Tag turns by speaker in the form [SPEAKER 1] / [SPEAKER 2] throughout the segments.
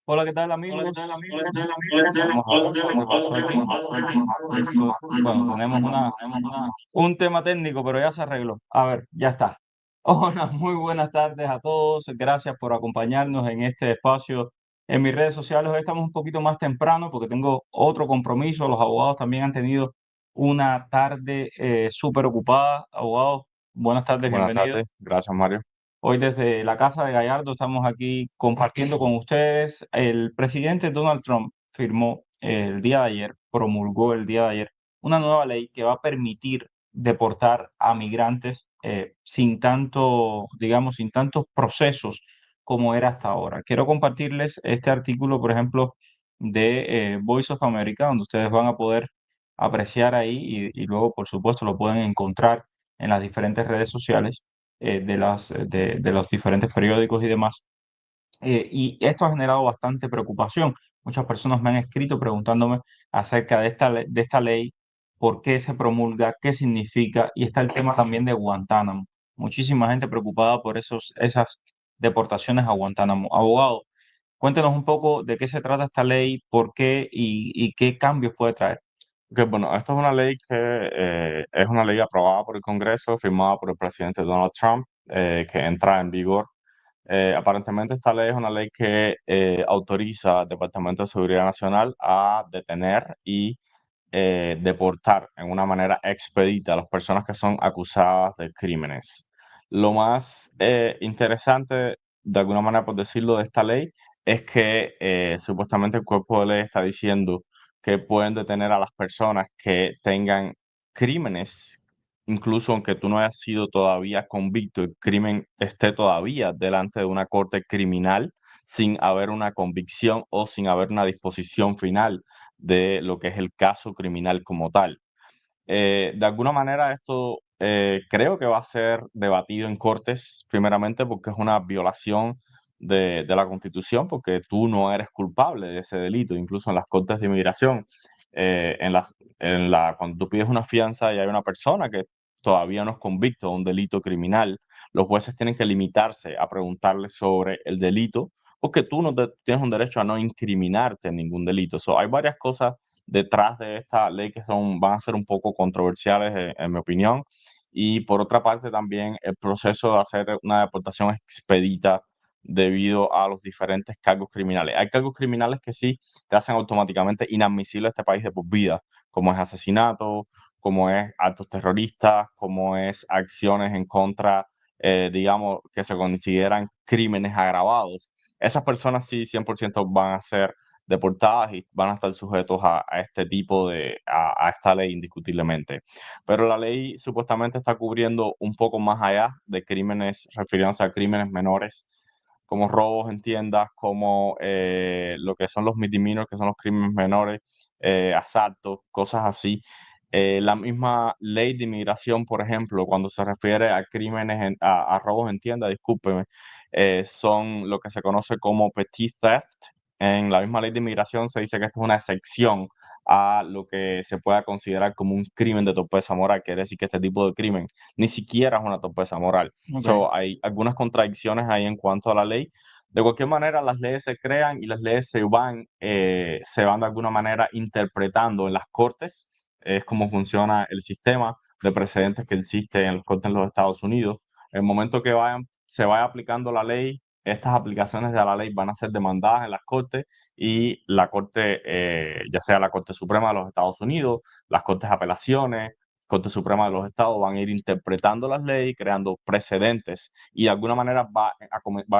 [SPEAKER 1] Hola, ¿qué tal amigos? Vamos a ver qué pasó aquí. Bueno, tenemos un tema técnico, pero ya se arregló. A ver, ya está. Hola, muy buenas tardes a todos. Gracias por acompañarnos en este espacio. En mis redes sociales hoy estamos un poquito más temprano porque tengo otro compromiso. Los abogados también han tenido una tarde súper ocupada. Abogados, buenas tardes,
[SPEAKER 2] Buenas
[SPEAKER 1] bienvenidos.
[SPEAKER 2] tardes, gracias Mario.
[SPEAKER 1] Hoy desde la Casa de Gallardo estamos aquí compartiendo con ustedes. El presidente Donald Trump firmó el día de ayer, promulgó el día de ayer una nueva ley que va a permitir deportar a migrantes sin tanto, digamos, sin tantos procesos como era hasta ahora. Quiero compartirles este artículo, por ejemplo, de Voice of America, donde ustedes van a poder apreciar ahí y luego, por supuesto, lo pueden encontrar en las diferentes redes sociales de los diferentes periódicos y demás. Y esto ha generado bastante preocupación. Muchas personas me han escrito preguntándome acerca de de esta ley, por qué se promulga, qué significa, y está el tema también de Guantánamo. Muchísima gente preocupada por esas deportaciones a Guantánamo. Abogado, cuéntenos un poco de qué se trata esta ley, por qué y qué cambios puede traer.
[SPEAKER 2] Bueno, esto es una ley que es una ley aprobada por el Congreso, firmada por el presidente Donald Trump, que entra en vigor. Aparentemente esta ley es una ley que autoriza al Departamento de Seguridad Nacional a detener y deportar en una manera expedita a las personas que son acusadas de crímenes. Lo más interesante, de alguna manera por decirlo, de esta ley es que supuestamente el cuerpo de ley está diciendo que pueden detener a las personas que tengan crímenes, incluso aunque tú no hayas sido todavía convicto, el crimen esté todavía delante de una corte criminal sin haber una convicción o sin haber una disposición final de lo que es el caso criminal como tal. De alguna manera esto creo que va a ser debatido en cortes, primeramente porque es una violación de la Constitución, porque tú no eres culpable de ese delito, incluso en las cortes de inmigración, cuando tú pides una fianza y hay una persona que todavía no es convicto de un delito criminal, los jueces tienen que limitarse a preguntarle sobre el delito, porque tú no tienes un derecho a no incriminarte en ningún delito. So, hay varias cosas detrás de esta ley que van a ser un poco controversiales en mi opinión. Y por otra parte también el proceso de hacer una deportación expedita debido a los diferentes cargos criminales. Hay cargos criminales que sí te hacen automáticamente inadmisible a este país de por vida, como es asesinato, como es actos terroristas, como es acciones en contra, digamos, que se consideran crímenes agravados. Esas personas sí 100% van a ser deportadas y van a estar sujetos a este tipo a esta ley indiscutiblemente. Pero la ley supuestamente está cubriendo un poco más allá de crímenes, refiriéndose a crímenes menores, como robos en tiendas, como lo que son los misdemeanors, que son los crímenes menores, asaltos, cosas así. La misma ley de inmigración, por ejemplo, cuando se refiere a crímenes, a robos en tienda, discúlpeme, son lo que se conoce como petit theft. En la misma ley de inmigración se dice que esto es una excepción a lo que se pueda considerar como un crimen de torpeza moral. Quiere decir que este tipo de crimen ni siquiera es una torpeza moral.
[SPEAKER 1] Ok.
[SPEAKER 2] So, hay algunas contradicciones ahí en cuanto a la ley. De cualquier manera, las leyes se crean y las leyes se van de alguna manera interpretando en las cortes. Es como funciona el sistema de precedentes que existe en las cortes en los Estados Unidos. En el momento que se vaya aplicando la ley, estas aplicaciones de la ley van a ser demandadas en las cortes y la corte, ya sea la Corte Suprema de los Estados Unidos, las cortes de apelaciones, Corte Suprema de los Estados, van a ir interpretando las leyes, creando precedentes y de alguna manera va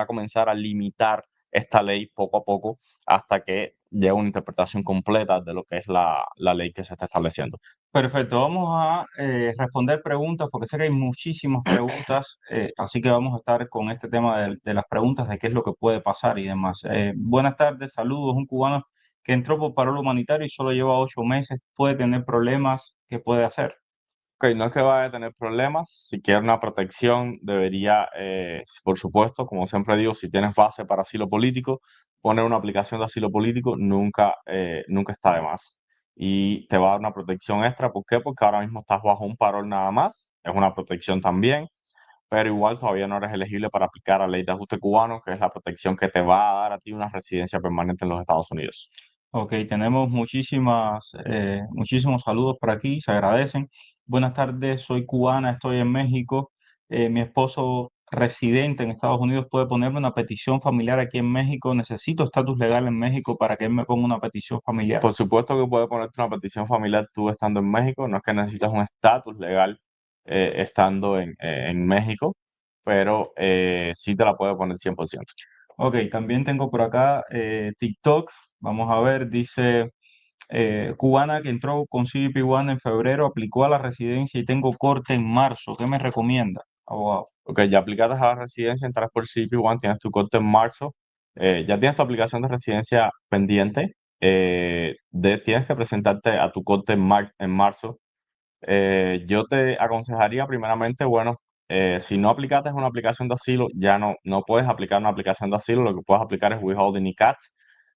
[SPEAKER 2] a comenzar a limitar esta ley poco a poco hasta que llegue una interpretación completa de lo que es la ley que se está estableciendo.
[SPEAKER 1] Perfecto, vamos a responder preguntas porque sé que hay muchísimas preguntas, así que vamos a estar con este tema de las preguntas de qué es lo que puede pasar y demás. Buenas tardes, saludos. Un cubano que entró por parol humanitario y solo lleva 8 meses, ¿puede tener problemas? ¿Qué puede hacer?
[SPEAKER 2] Ok, no es que vaya a tener problemas, si quiere una protección debería, por supuesto, como siempre digo, si tienes base para asilo político, poner una aplicación de asilo político nunca está de más. Y te va a dar una protección extra, ¿por qué? Porque ahora mismo estás bajo un parol nada más, es una protección también. pero igual todavía no eres elegible para aplicar la ley de ajuste cubano, que es la protección que te va a dar a ti una residencia permanente en los Estados Unidos.
[SPEAKER 1] Ok, tenemos muchísimos saludos por aquí, se agradecen. Buenas tardes, soy cubana, estoy en México. Mi esposo residente en Estados Unidos puede ponerme una petición familiar aquí en México. Necesito estatus legal en México para que él me ponga una petición familiar.
[SPEAKER 2] Por supuesto que puedes ponerte una petición familiar tú estando en México, no es que necesitas un estatus legal estando en México, pero sí te la puede poner 100%.
[SPEAKER 1] Ok, también tengo por acá TikTok. Vamos a ver, dice cubana que entró con CBP-1 en febrero, aplicó a la residencia y tengo corte en marzo. ¿Qué me recomienda, abogado?
[SPEAKER 2] Ok, ya aplicaste a la residencia, entras por CP1, tienes tu corte en marzo, ya tienes tu aplicación de residencia pendiente, tienes que presentarte a tu corte en marzo. Yo te aconsejaría primeramente, bueno, si no aplicaste una aplicación de asilo, ya no puedes aplicar una aplicación de asilo, lo que puedes aplicar es withholding ICAT.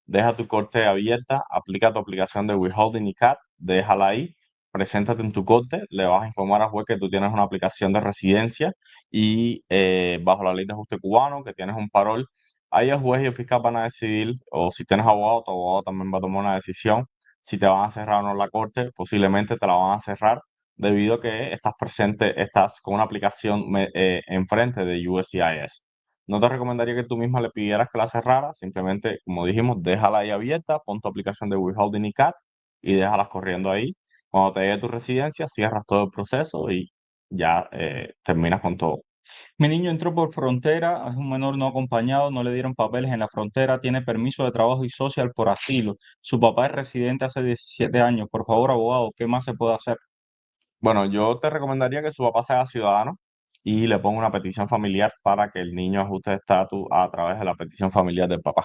[SPEAKER 2] Deja tu corte abierta, aplica tu aplicación de withholding ICAT, déjala ahí, preséntate en tu corte, le vas a informar al juez que tú tienes una aplicación de residencia y bajo la ley de ajuste cubano, que tienes un parol. Ahí el juez y el fiscal van a decidir, o si tienes abogado, tu abogado también va a tomar una decisión si te van a cerrar o no la corte. Posiblemente te la van a cerrar debido a que estás con una aplicación enfrente de USCIS. No te recomendaría que tú misma le pidieras que la cerrara, simplemente, como dijimos, déjala ahí abierta, pon tu aplicación de withholding ICAT y déjalas corriendo ahí. Cuando te llegue tu residencia, cierras todo el proceso y ya terminas con todo.
[SPEAKER 1] Mi niño entró por frontera, es un menor no acompañado, no le dieron papeles en la frontera, tiene permiso de trabajo y social por asilo. Su papá es residente hace 17 años. Por favor, abogado, ¿qué más se puede hacer?
[SPEAKER 2] Bueno, yo te recomendaría que su papá sea ciudadano y le ponga una petición familiar para que el niño ajuste de estatus a través de la petición familiar del papá.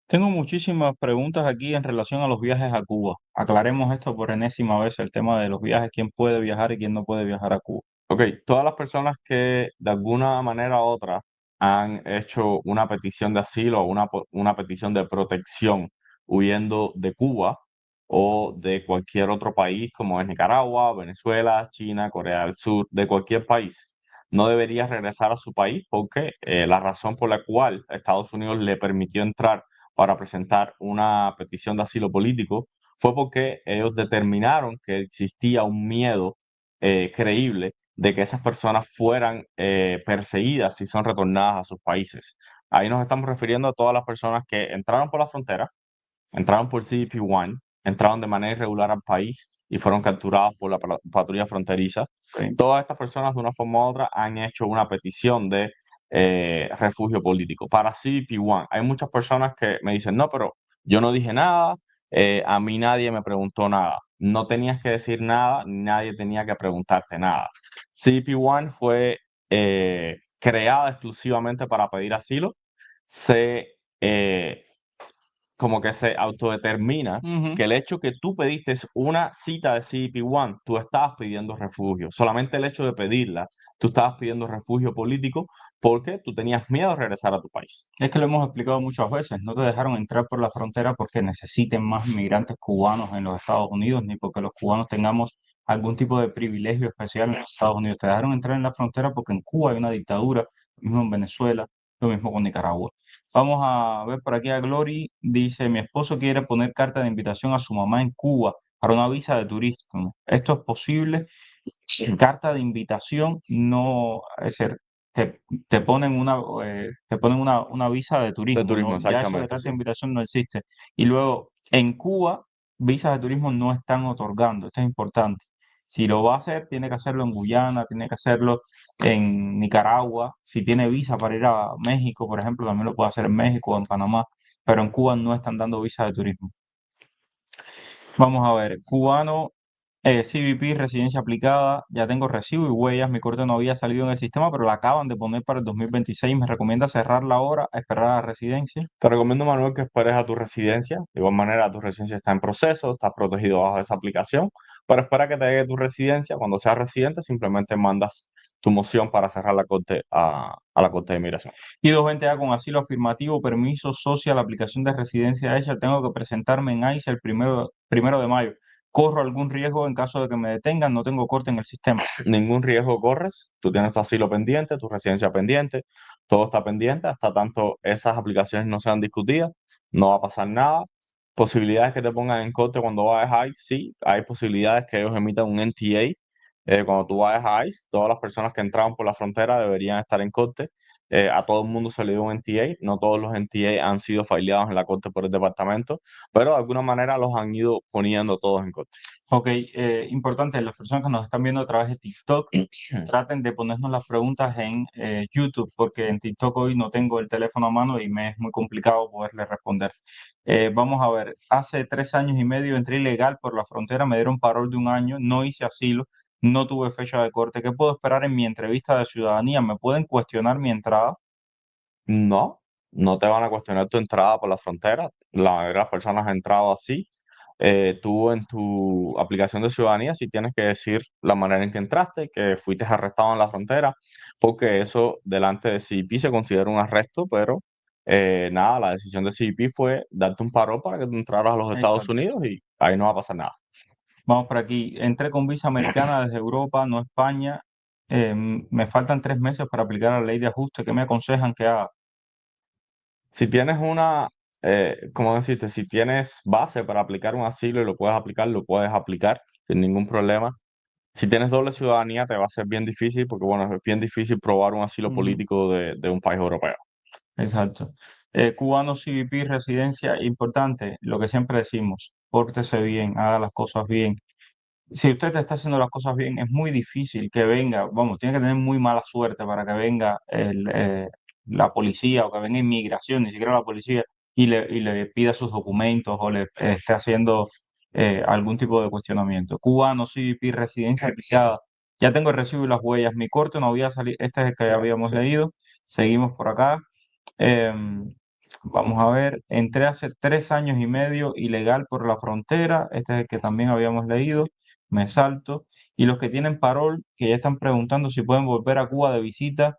[SPEAKER 1] Tengo muchísimas preguntas aquí en relación a los viajes a Cuba. Aclaremos esto por enésima vez, el tema de los viajes, quién puede viajar y quién no puede viajar a Cuba.
[SPEAKER 2] Ok, todas las personas que de alguna manera u otra han hecho una petición de asilo o una petición de protección huyendo de Cuba o de cualquier otro país como es Nicaragua, Venezuela, China, Corea del Sur, de cualquier país, no debería regresar a su país porque la razón por la cual Estados Unidos le permitió entrar para presentar una petición de asilo político fue porque ellos determinaron que existía un miedo creíble de que esas personas fueran perseguidas si son retornadas a sus países. Ahí nos estamos refiriendo a todas las personas que entraron por la frontera, entraron por CBP-1, entraron de manera irregular al país y fueron capturadas por la patrulla fronteriza.
[SPEAKER 1] Ok.
[SPEAKER 2] Todas estas personas, de una forma u otra, han hecho una petición de refugio político para CBP-1. Hay muchas personas que me dicen, no, pero yo no dije nada, a mí nadie me preguntó nada. No tenías que decir nada, nadie tenía que preguntarte nada. CBP-1 fue creada exclusivamente para pedir asilo. Se como que se autodetermina
[SPEAKER 1] Ujú.
[SPEAKER 2] que el hecho que tú pediste una cita de CBP-1, tú estabas pidiendo refugio. Solamente el hecho de pedirla, tú estabas pidiendo refugio político porque tú tenías miedo de regresar a tu país.
[SPEAKER 1] Es que lo hemos explicado muchas veces, no te dejaron entrar por la frontera porque necesiten más migrantes cubanos en los Estados Unidos, ni porque los cubanos tengamos algún tipo de privilegio especial en los Estados Unidos. Te dejaron entrar en la frontera porque en Cuba hay una dictadura, lo mismo en Venezuela, lo mismo con Nicaragua. Vamos a ver por aquí a Glory, dice, mi esposo quiere poner carta de invitación a su mamá en Cuba para una visa de turismo. ¿Esto es posible? Carta de invitación no, es decir, te, te ponen una visa de
[SPEAKER 2] De
[SPEAKER 1] turismo,
[SPEAKER 2] turismo,
[SPEAKER 1] ¿no? Ya eso de
[SPEAKER 2] exactamente,
[SPEAKER 1] carta
[SPEAKER 2] sí.
[SPEAKER 1] de invitación no existe. Y luego, en Cuba, visas de turismo no están otorgando, esto es importante. Si lo va a hacer, tiene que hacerlo en Guyana, tiene que hacerlo en Nicaragua. Si tiene visa para ir a México, por ejemplo, también lo puede hacer en México o en Panamá, pero en Cuba no están dando visa de turismo. Vamos a ver, cubano, CBP, residencia aplicada, ya tengo recibo y huellas, mi corte no había salido en el sistema, pero la acaban de poner para el 2026, me recomienda cerrarla ahora, esperar a la residencia.
[SPEAKER 2] Te recomiendo, Manuel, que esperes a tu residencia. De igual manera, tu residencia está en proceso, estás protegido bajo esa aplicación, pero espera que te llegue tu residencia. Cuando seas residente, simplemente mandas tu moción para cerrar la corte a la Corte de Inmigración.
[SPEAKER 1] Y 220A con asilo afirmativo, permiso social, aplicación de residencia hecha, tengo que presentarme en ICE el primero de mayo. ¿Corro algún riesgo en caso de que me detengan? No tengo corte en el sistema.
[SPEAKER 2] Ningún riesgo corres, tú tienes tu asilo pendiente, tu residencia pendiente, todo está pendiente, hasta tanto esas aplicaciones no sean discutidas, no va a pasar nada. Posibilidades que te pongan en corte cuando vayas a ICE, sí, hay posibilidades que ellos emitan un NTA. Cuando tú vayas a ICE, todas las personas que entraban por la frontera deberían estar en corte. A todo el mundo se le dio un NTA, no todos los NTA han sido fileados en la corte por el departamento, pero de alguna manera los han ido poniendo todos en corte.
[SPEAKER 1] Ok, importante, las personas que nos están viendo a través de TikTok, traten de ponernos las preguntas en YouTube, porque en TikTok hoy no tengo el teléfono a mano y me es muy complicado poderle responder. Vamos a ver, hace 3 años y medio entré ilegal por la frontera, me dieron parol de un año, no hice asilo, no tuve fecha de corte. ¿Qué puedo esperar en mi entrevista de ciudadanía? ¿Me pueden cuestionar mi entrada?
[SPEAKER 2] No, no te van a cuestionar tu entrada por la frontera. La mayoría de las personas han entrado así. Tú en tu aplicación de ciudadanía sí tienes que decir la manera en que entraste, que fuiste arrestado en la frontera, porque eso delante de CBP se considera un arresto, pero nada, la decisión de CBP fue darte un parol para que tú entraras a los Estados
[SPEAKER 1] Exacto.
[SPEAKER 2] Unidos y ahí no va a pasar nada.
[SPEAKER 1] Vamos por aquí. Entré con visa americana desde Europa, no España. Me faltan 3 meses para aplicar la ley de ajuste. ¿Qué me aconsejan que haga?
[SPEAKER 2] Si tienes una, ¿cómo decirte? Si tienes base para aplicar un asilo y lo puedes aplicar sin ningún problema. Si tienes doble ciudadanía, te va a ser bien difícil porque, bueno, es bien difícil probar un asilo
[SPEAKER 1] Ujú.
[SPEAKER 2] político de un país europeo.
[SPEAKER 1] Exacto. Cubano CBP, residencia, importante, lo que siempre decimos, pórtese bien, haga las cosas bien. Si usted está haciendo las cosas bien, es muy difícil que venga, vamos, tiene que tener muy mala suerte para que venga la policía o que venga inmigración, ni siquiera la policía, y le pida sus documentos o le esté haciendo algún tipo de cuestionamiento. Cubano, CBP, residencia aplicada. Ya tengo el recibo y las huellas. Mi corte no había salido, este es el que
[SPEAKER 2] Sí,
[SPEAKER 1] habíamos
[SPEAKER 2] sí.
[SPEAKER 1] leído. Seguimos por acá. Em, Vamos a ver, entré hace 3 años y medio ilegal por la frontera. Este es el que también habíamos leído. Me salto. Y los que tienen parol, que ya están preguntando si pueden volver a Cuba de visita,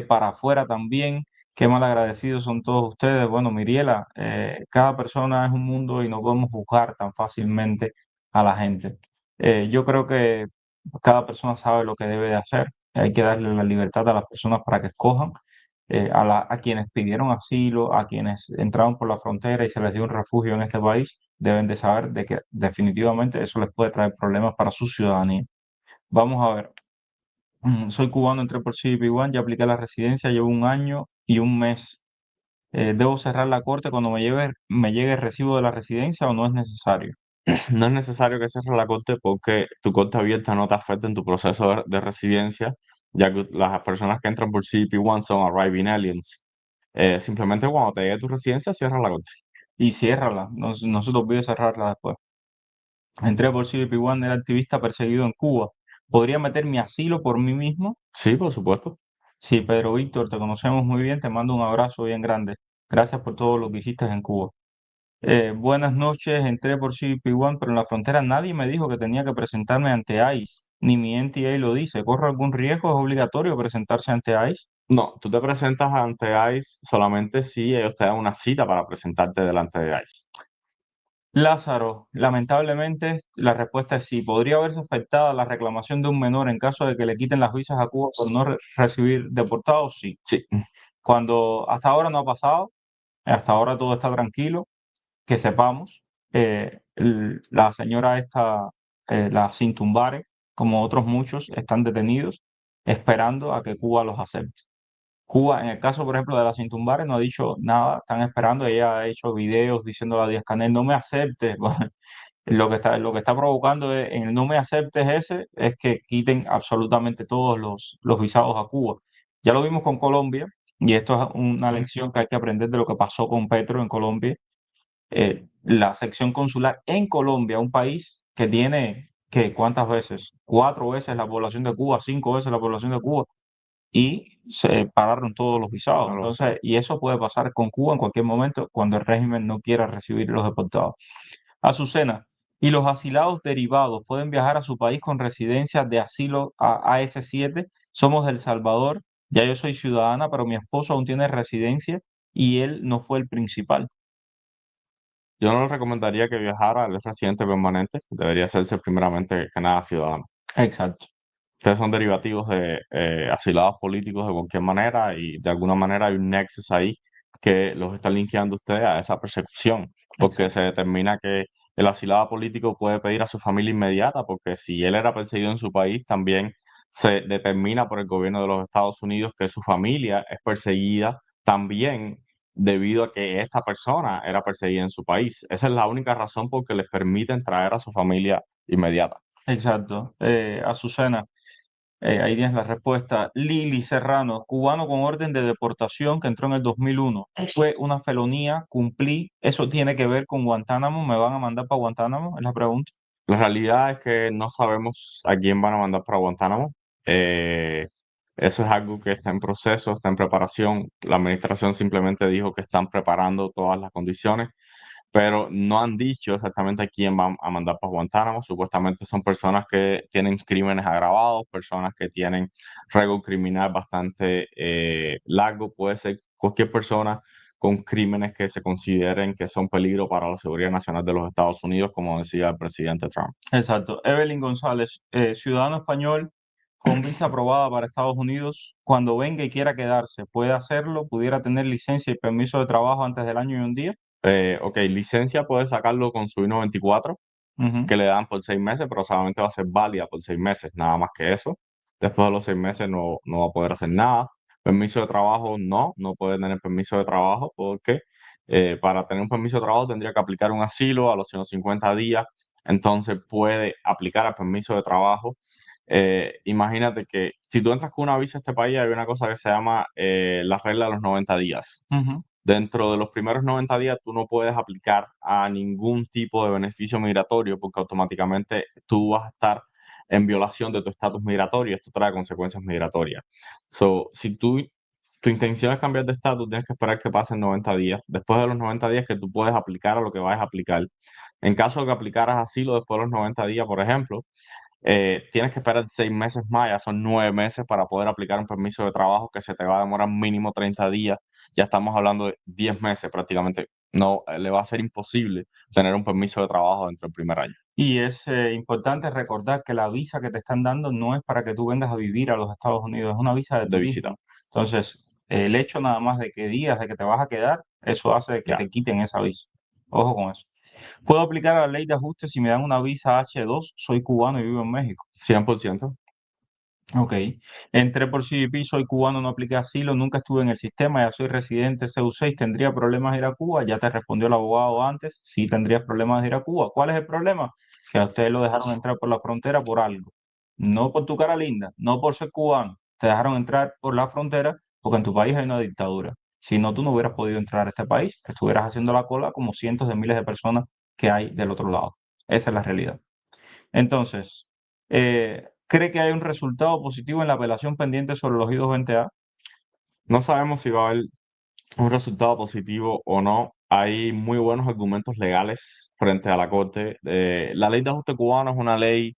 [SPEAKER 1] para afuera también. Qué mal agradecidos son todos ustedes. Bueno, Miriela, cada persona es un mundo y no podemos juzgar tan fácilmente a la gente. Yo creo que cada persona sabe lo que debe de hacer. Hay que darle la libertad a las personas para que escojan. A quienes pidieron asilo, a quienes entraron por la frontera y se les dio un refugio en este país, deben de saber de que definitivamente eso les puede traer problemas para su ciudadanía. Vamos a ver. Soy cubano, entré por CBP One, ya apliqué la residencia, llevo 1 año y 1 mes. ¿Debo cerrar la corte cuando me llegue el recibo de la residencia o no es necesario?
[SPEAKER 2] No es necesario que cierres la corte porque tu corte abierta no te afecta en tu proceso de residencia, ya que las personas que entran por CP1 son arriving aliens. Simplemente cuando te llegue tu residencia, cierras la corte.
[SPEAKER 1] Y ciérrala, no se te olvide cerrarla después. Entré por CBP One, era activista perseguido en Cuba. ¿Podría meter mi asilo por mí mismo?
[SPEAKER 2] Sí, por supuesto.
[SPEAKER 1] Sí, Pedro Víctor, te conocemos muy bien, te mando un abrazo bien grande. Gracias por todo lo que hiciste en Cuba. Buenas noches, entré por CBP One, pero en la frontera nadie me dijo que tenía que presentarme ante ICE, ni mi NTA lo dice. ¿Corro algún riesgo? ¿Es obligatorio presentarse ante ICE?
[SPEAKER 2] No, tú te presentas ante ICE solamente si ellos te dan una cita para presentarte delante de ICE.
[SPEAKER 1] Lázaro, lamentablemente la respuesta es sí. ¿Podría verse afectada la reclamación de un menor en caso de que le quiten las visas a Cuba por no recibir deportados? Sí.
[SPEAKER 2] Sí.
[SPEAKER 1] Cuando hasta ahora no ha pasado, hasta ahora todo está tranquilo, que sepamos. La señora esta, la Cintumbare, como otros muchos, están detenidos esperando a que Cuba los acepte. Cuba, en el caso, por ejemplo, de la Cintumbare, no ha dicho nada, están esperando. Ella ha hecho videos diciendo a Díaz-Canel, no me aceptes. Lo que está provocando en el no me aceptes ese es que quiten absolutamente todos los visados a Cuba. Ya lo vimos con Colombia, y esto es una lección que hay que aprender de lo que pasó con Petro en Colombia. La sección consular en Colombia, un país que tiene, que ¿cuántas veces? 4 veces la población de Cuba, 5 veces la población de Cuba, y se pararon todos los visados.
[SPEAKER 2] Claro.
[SPEAKER 1] Entonces, y eso puede pasar con Cuba en cualquier momento cuando el régimen no quiera recibir los deportados. Azucena, ¿y los asilados derivados pueden viajar a su país con residencia de asilo a AS7? Somos de El Salvador, ya yo soy ciudadana, pero mi esposo aún tiene residencia y él no fue el principal.
[SPEAKER 2] Yo no le recomendaría que viajara, él es residente permanente, debería hacerse primeramente que nada ciudadano.
[SPEAKER 1] Exacto,
[SPEAKER 2] Ustedes son derivativos de asilados políticos de cualquier manera y de alguna manera hay un nexus ahí que los está linkeando ustedes a esa persecución, porque
[SPEAKER 1] exacto,
[SPEAKER 2] se determina que el asilado político puede pedir a su familia inmediata, porque si él era perseguido en su país, también se determina por el gobierno de los Estados Unidos que su familia es perseguida también debido a que esta persona era perseguida en su país. Esa es la única razón por que les permiten traer a su familia inmediata.
[SPEAKER 1] exacto. Azucena. Ahí tienes la respuesta. Lili Serrano, cubano con orden de deportación que entró en el 2001. Fue una felonía, cumplí. ¿Eso tiene que ver con Guantánamo? ¿Me van a mandar para Guantánamo? Es la pregunta.
[SPEAKER 2] La realidad es que no sabemos a quién van a mandar para Guantánamo. Eh, Eso es algo que está en proceso, está en preparación. La administración simplemente dijo que están preparando todas las condiciones, pero no han dicho exactamente a quién van a mandar para Guantánamo. Supuestamente son personas que tienen crímenes agravados, personas que tienen récord criminal bastante largo. Puede ser cualquier persona con crímenes que se consideren que son peligro para la seguridad nacional de los Estados Unidos, como decía el presidente Trump.
[SPEAKER 1] Exacto. Evelyn González, ciudadano español con visa aprobada para Estados Unidos. Cuando venga y quiera quedarse, puede hacerlo, pudiera tener licencia y permiso de trabajo antes del año y un día.
[SPEAKER 2] Ok, licencia puede sacarlo con su I-94,
[SPEAKER 1] Ujú.
[SPEAKER 2] que le dan por 6 meses, pero solamente va a ser válida por 6 meses, nada más que eso. Después de los 6 meses no va a poder hacer nada. Permiso de trabajo, no puede tener permiso de trabajo porque para tener un permiso de trabajo tendría que aplicar un asilo a los 150 días, entonces puede aplicar al permiso de trabajo. Imagínate que si tú entras con una visa a este país, hay una cosa que se llama la regla de los 90 días.
[SPEAKER 1] Ujú.
[SPEAKER 2] Dentro de los primeros 90 días, tú no puedes aplicar a ningún tipo de beneficio migratorio porque automáticamente tú vas a estar en violación de tu estatus migratorio. Esto trae consecuencias migratorias. Si tu intención es cambiar de estatus, tienes que esperar que pasen 90 días. Después de los 90 días que tú puedes aplicar a lo que vayas a aplicar. En caso de que aplicaras asilo después de los 90 días, por ejemplo, tienes que esperar 6 meses más, ya son 9 meses para poder aplicar un permiso de trabajo que se te va a demorar mínimo 30 días. Ya estamos hablando de 10 meses prácticamente. No, le va a ser imposible tener un permiso de trabajo dentro del primer año
[SPEAKER 1] Y es importante recordar que la visa que te están dando no es para que tú vengas a vivir a los Estados Unidos, es una visa de
[SPEAKER 2] de visita.
[SPEAKER 1] turismo. Entonces, el hecho nada más de que digas de que te vas a quedar, eso hace que
[SPEAKER 2] Ya,
[SPEAKER 1] te quiten esa visa. Ojo con eso. ¿Puedo aplicar a la ley de ajuste si me dan una visa H2? Soy cubano y vivo en México.
[SPEAKER 2] 100%.
[SPEAKER 1] Ok. Entré por CBP, soy cubano, no apliqué asilo, nunca estuve en el sistema, ya soy residente CU6, ¿tendría problemas de ir a Cuba? Ya te respondió el abogado antes, sí tendrías problemas de ir a Cuba. ¿Cuál es el problema? Que a ustedes lo dejaron entrar por la frontera por algo. No por tu cara linda, no por ser cubano. Te dejaron entrar por la frontera porque en tu país hay una dictadura. Si no, tú no hubieras podido entrar a este país, estuvieras haciendo la cola como cientos de miles de personas que hay del otro lado. Esa es la realidad. Entonces, ¿cree que hay un resultado positivo en la apelación pendiente sobre los I-220A?
[SPEAKER 2] No sabemos si va a haber un resultado positivo o no. Hay muy buenos argumentos legales frente a la Corte. La ley de ajuste cubano es una ley,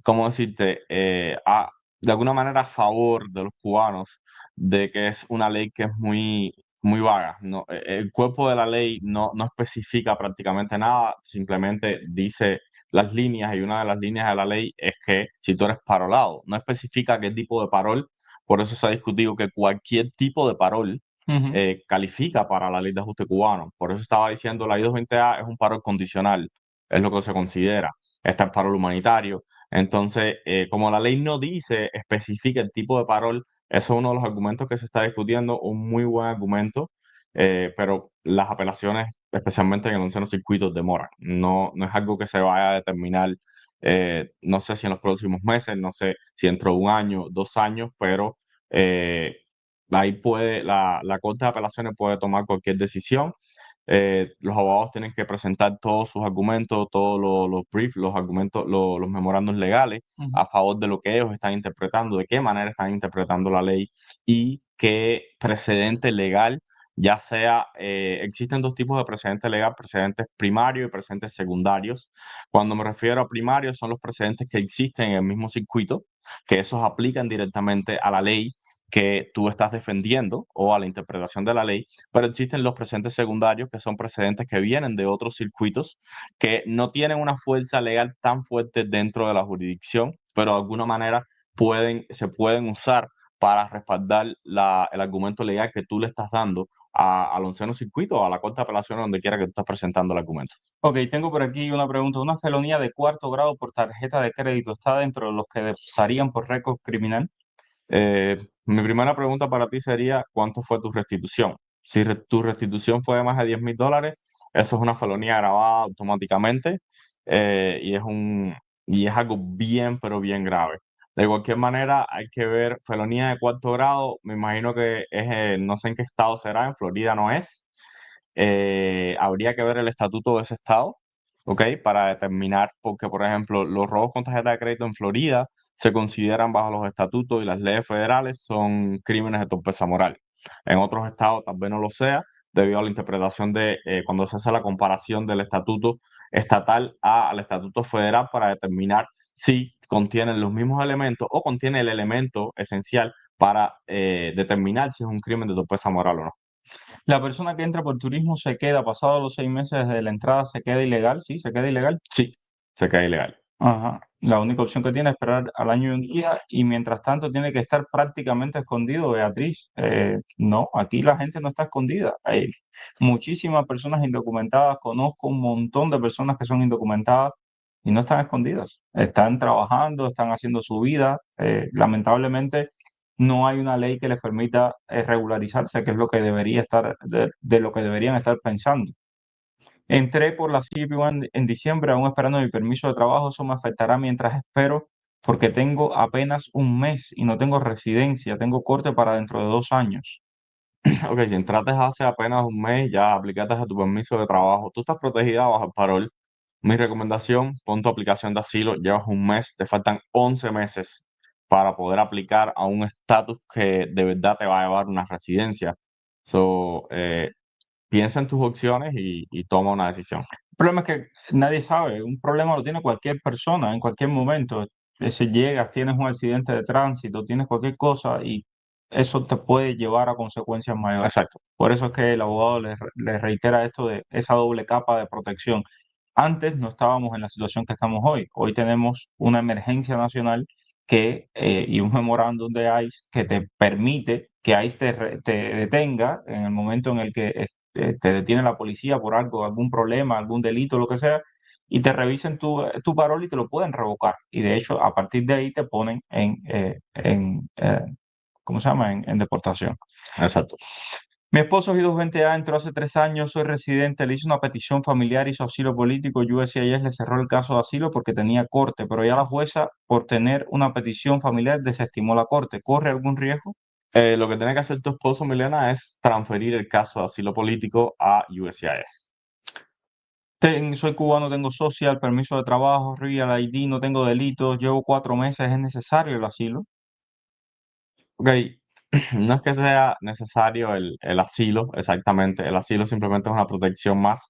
[SPEAKER 2] ¿cómo decirte? De alguna manera a favor de los cubanos, de que es una ley que es muy vaga. No, el cuerpo de la ley no especifica prácticamente nada, simplemente dice las líneas y una de las líneas de la ley es que si tú eres parolado, no especifica qué tipo de parol, por eso se ha discutido que cualquier tipo de parol
[SPEAKER 1] Ujú.
[SPEAKER 2] califica para la ley de ajuste cubano. Por eso estaba diciendo la I-220A es un paro condicional, es lo que se considera. Está el paro humanitario. Entonces, como la ley no dice, especifica el tipo de parol, eso es uno de los argumentos que se está discutiendo, un muy buen argumento, pero las apelaciones, especialmente en el onceno circuito, demoran. No es algo que se vaya a determinar, no sé si en los próximos meses, no sé si dentro de un año, 2 años, pero eh, ahí la Corte de Apelaciones puede tomar cualquier decisión. Los abogados tienen que presentar todos sus argumentos, todos los briefs, los argumentos, los memorandos legales
[SPEAKER 1] Ujú.
[SPEAKER 2] a favor de lo que ellos están interpretando, de qué manera están interpretando la ley y qué precedente legal, ya sea, existen dos tipos de precedentes legal, precedentes primarios y precedentes secundarios. Cuando me refiero a primarios, son los precedentes que existen en el mismo circuito, que esos aplican directamente a la ley que tú estás defendiendo o a la interpretación de la ley, pero existen los precedentes secundarios, que son precedentes que vienen de otros circuitos que no tienen una fuerza legal tan fuerte dentro de la jurisdicción, pero de alguna manera se pueden usar para respaldar el argumento legal que tú le estás dando al onceno circuito o a la Corte de Apelaciones, donde quiera que tú estés presentando el argumento.
[SPEAKER 1] Ok, tengo por aquí una pregunta. ¿Una felonía de cuarto grado por tarjeta de crédito está dentro de los que estarían por récord criminal?
[SPEAKER 2] Mi primera pregunta para ti sería, ¿cuánto fue tu restitución? Si tu restitución fue de más de $10,000, eso es una felonía grabada automáticamente, y es algo bien, pero bien grave. De cualquier manera, hay que ver felonía de cuarto grado. Me imagino que no sé en qué estado será, en Florida no es. Habría que ver el estatuto de ese estado, ¿ok? Para determinar, porque por ejemplo, los robos con tarjeta de crédito en Florida se consideran bajo los estatutos y las leyes federales son crímenes de torpeza moral. En otros estados tal vez no lo sea, debido a la interpretación cuando se hace la comparación del estatuto estatal al estatuto federal para determinar si contienen los mismos elementos o contiene el elemento esencial para determinar si es un crimen de torpeza moral o no.
[SPEAKER 1] La persona que entra por turismo se queda, pasados los 6 meses desde la entrada, se queda ilegal, sí, se queda ilegal.
[SPEAKER 2] Sí, se queda ilegal.
[SPEAKER 1] Ajá. La única opción que tiene es esperar al año y un día y mientras tanto tiene que estar prácticamente escondido, Beatriz. No, aquí la gente no está escondida. Hay muchísimas personas indocumentadas. Conozco un montón de personas que son indocumentadas y no están escondidas. Están trabajando, están haciendo su vida. Lamentablemente no hay una ley que les permita regularizarse, que es lo que debería estar, de lo que deberían estar pensando. Entré por la CBP en diciembre, aún esperando mi permiso de trabajo. Eso me afectará mientras espero, porque tengo apenas un mes y no tengo residencia. Tengo corte para dentro de 2 años.
[SPEAKER 2] Ok, si entraste hace apenas un mes, ya aplicaste a tu permiso de trabajo, tú estás protegida bajo el parol. Mi recomendación, pon tu aplicación de asilo, llevas un mes, te faltan 11 meses para poder aplicar a un estatus que de verdad te va a llevar una residencia. So, piensa en tus opciones y toma una decisión.
[SPEAKER 1] El problema es que nadie sabe. Un problema lo tiene cualquier persona en cualquier momento. Si llegas, tienes un accidente de tránsito, tienes cualquier cosa y eso te puede llevar a consecuencias mayores.
[SPEAKER 2] Exacto.
[SPEAKER 1] Por eso es que el abogado le reitera esto de esa doble capa de protección. Antes no estábamos en la situación que estamos hoy. Hoy tenemos una emergencia nacional y un memorándum de ICE que te permite que ICE te detenga en el momento en el que te detiene la policía por algo, algún problema, algún delito, lo que sea, y te revisen tu parol y te lo pueden revocar. Y de hecho, a partir de ahí te ponen ¿cómo se llama? En deportación.
[SPEAKER 2] Exacto.
[SPEAKER 1] Mi esposo Guido 20A entró hace 3 años, soy residente, le hice una petición familiar, hizo asilo político, USCIS le cerró el caso de asilo porque tenía corte, pero ya la jueza, por tener una petición familiar, desestimó la corte. ¿Corre algún riesgo?
[SPEAKER 2] Lo que tiene que hacer tu esposo, Milena, es transferir el caso de asilo político a USCIS.
[SPEAKER 1] Soy cubano, tengo social, permiso de trabajo, Real ID, no tengo delitos, llevo 4 meses, ¿es necesario el asilo?
[SPEAKER 2] Ok, no es que sea necesario el asilo, exactamente. El asilo simplemente es una protección más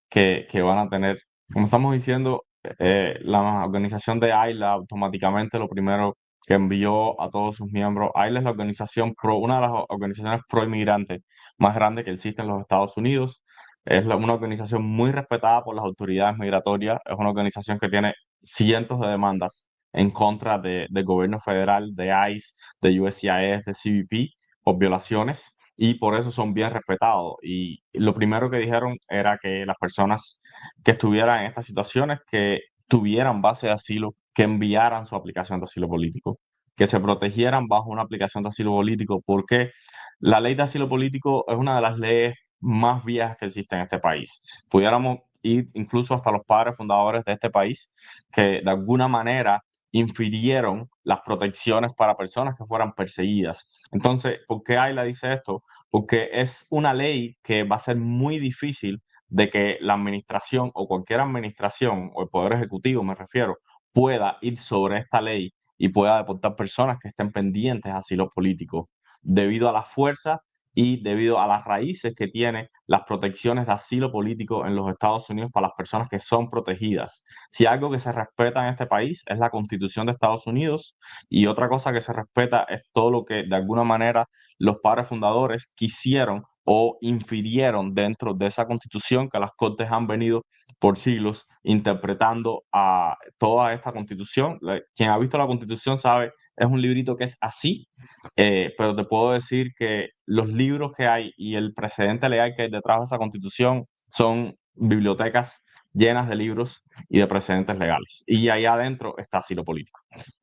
[SPEAKER 2] que van a tener. Como estamos diciendo, la organización de AILA automáticamente lo primero que envió a todos sus miembros. AILA es la organización una de las organizaciones pro inmigrantes más grandes que existe en los Estados Unidos. Es una organización muy respetada por las autoridades migratorias. Es una organización que tiene cientos de demandas en contra del gobierno federal, de ICE, de USCIS, de CBP, por violaciones, y por eso son bien respetados. Y lo primero que dijeron era que las personas que estuvieran en estas situaciones, que tuvieran base de asilo, que enviaran su aplicación de asilo político, que se protegieran bajo una aplicación de asilo político, porque la ley de asilo político es una de las leyes más viejas que existe en este país. Pudiéramos ir incluso hasta los padres fundadores de este país, que de alguna manera infirieron las protecciones para personas que fueran perseguidas. Entonces, ¿por qué AILA dice esto? Porque es una ley que va a ser muy difícil de que la administración o cualquier administración o el Poder Ejecutivo, me refiero, pueda ir sobre esta ley y pueda deportar personas que estén pendientes de asilo político debido a la fuerza y debido a las raíces que tiene las protecciones de asilo político en los Estados Unidos para las personas que son protegidas. Si algo que se respeta en este país es la Constitución de Estados Unidos, y otra cosa que se respeta es todo lo que de alguna manera los padres fundadores quisieron o infirieron dentro de esa Constitución que las Cortes han venido por siglos interpretando a toda esta Constitución. Quien ha visto la Constitución sabe, es un librito que es así, pero te puedo decir que los libros que hay y el precedente legal que hay detrás de esa Constitución son bibliotecas llenas de libros y de precedentes legales. Y ahí adentro está asilo político.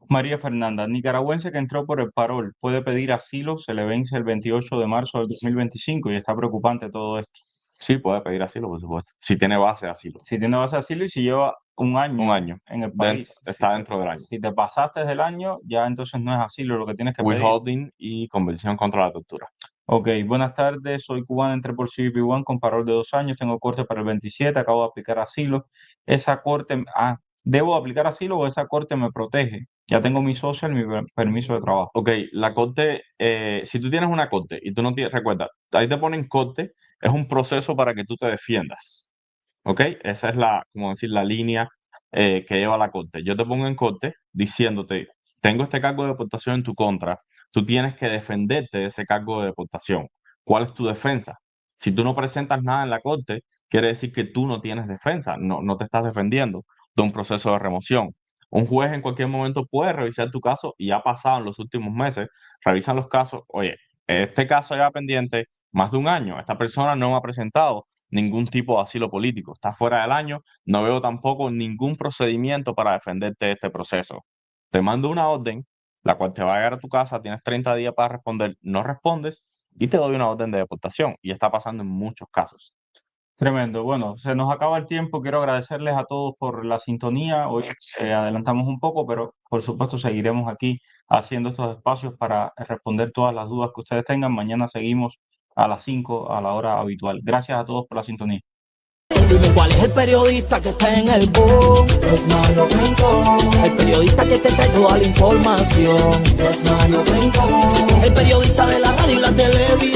[SPEAKER 1] María Fernanda, nicaragüense que entró por el parol, puede pedir asilo, se le vence el 28 de marzo del 2025 y está preocupante todo esto.
[SPEAKER 2] Sí, puede pedir asilo, por supuesto, si tiene base de asilo.
[SPEAKER 1] Si tiene base de asilo y si lleva un año en el país.
[SPEAKER 2] Está dentro del año.
[SPEAKER 1] Si te pasaste del año, ya entonces no es asilo lo que tienes que pedir.
[SPEAKER 2] Withholding y Convención contra la Tortura.
[SPEAKER 1] Ok, buenas tardes, soy cubano, entré por CBP-1 con parol de 2 años, tengo corte para el 27, acabo de aplicar asilo. Esa corte, ¿debo aplicar asilo o esa corte me protege? Ya tengo mi social, mi permiso de trabajo.
[SPEAKER 2] Ok, la corte, si tú tienes una corte y tú no tienes, recuerda, ahí te ponen corte, es un proceso para que tú te defiendas. Ok, esa es como decir, la línea que lleva la corte. Yo te pongo en corte diciéndote, tengo este cargo de deportación en tu contra, tú tienes que defenderte de ese cargo de deportación. ¿Cuál es tu defensa? Si tú no presentas nada en la corte, quiere decir que tú no tienes defensa, no te estás defendiendo de un proceso de remoción. Un juez en cualquier momento puede revisar tu caso y ha pasado en los últimos meses, revisan los casos, oye, este caso lleva pendiente más de un año, esta persona no me ha presentado ningún tipo de asilo político, está fuera del año, no veo tampoco ningún procedimiento para defenderte de este proceso. Te mando una orden, la cual te va a llegar a tu casa, tienes 30 días para responder, no respondes y te doy una orden de deportación. Y está pasando en muchos casos.
[SPEAKER 1] Tremendo. Bueno, se nos acaba el tiempo. Quiero agradecerles a todos por la sintonía. Hoy adelantamos un poco, pero por supuesto seguiremos aquí haciendo estos espacios para responder todas las dudas que ustedes tengan. Mañana seguimos a las 5 a la hora habitual. Gracias a todos por la sintonía.
[SPEAKER 3] Dime cuál es el periodista que está en el boom. Es Mario Rincón. El periodista que te trae toda la información. Es Mario Rincón. El periodista de la radio y la televisión.